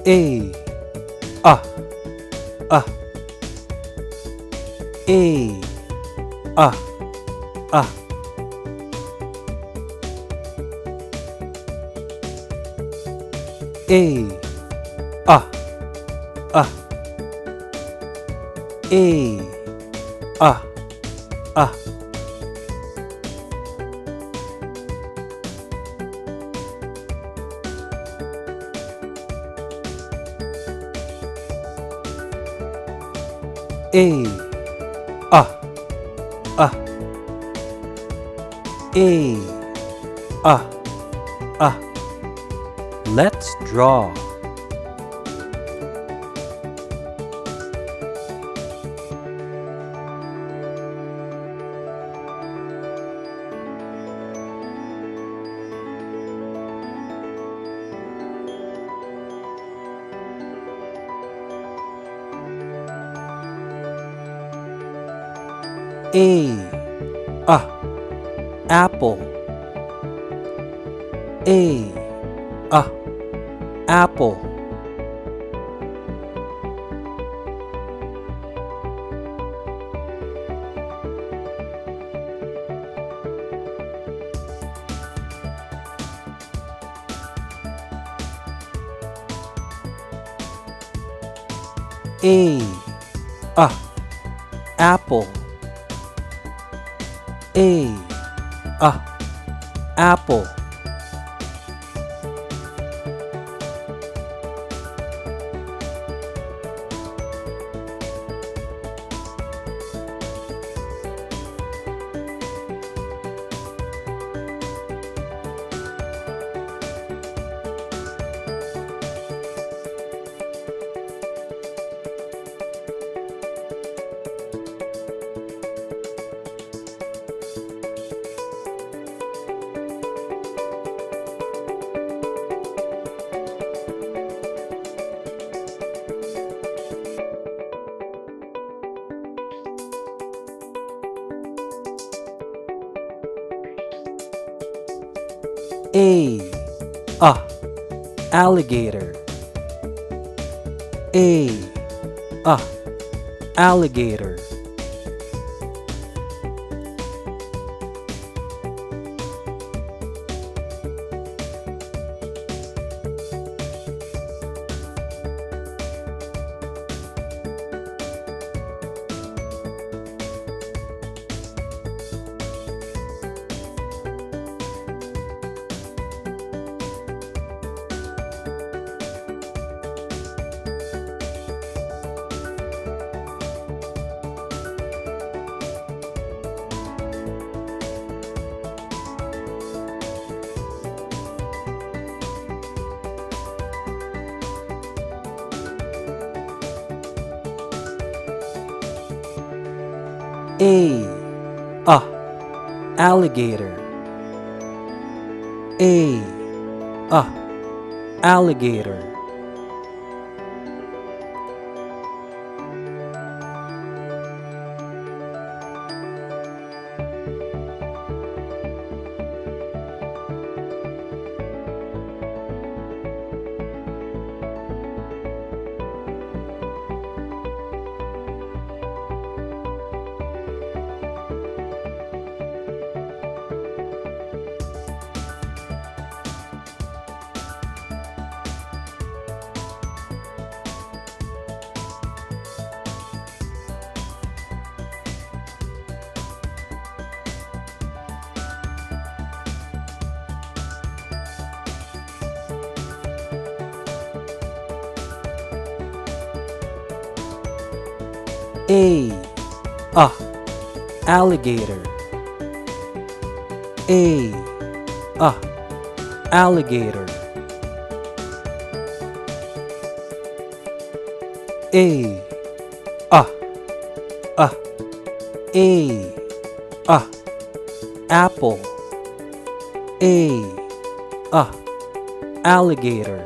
A, ah, ah. A, ah, ah. A, ah, ah. A, ah, ah. A, ah, ah. A, ah, ah. Let's draw. A, ah, apple. A, ah, apple. A, ah, apple. A, ah, apple. A, ah, alligator. A, ah, alligator. A, ah, alligator. A, ah, alligator. A, ah, alligator. A, ah, alligator. A, ah, ah. A, ah, apple. A, ah, alligator.